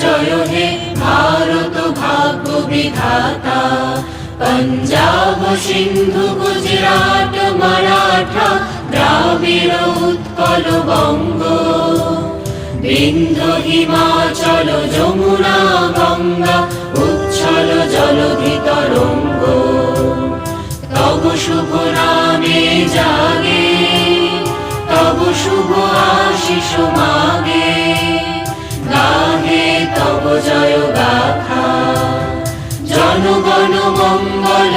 জয় হে ভারত ভাগ্য বিধাতা। পঞ্জাব সিন্ধু গুজরাট মারাঠা দ্রাবিড় উৎকল বঙ্গ, বিন্ধ্য হিমাচল যমুনা গঙ্গা উচ্ছল জলধি তরঙ্গ। তব শুভ নামে জাগে, তব শুভ আশিস মাগে, গাহে তব জয় গাথা। জনগণ মঙ্গল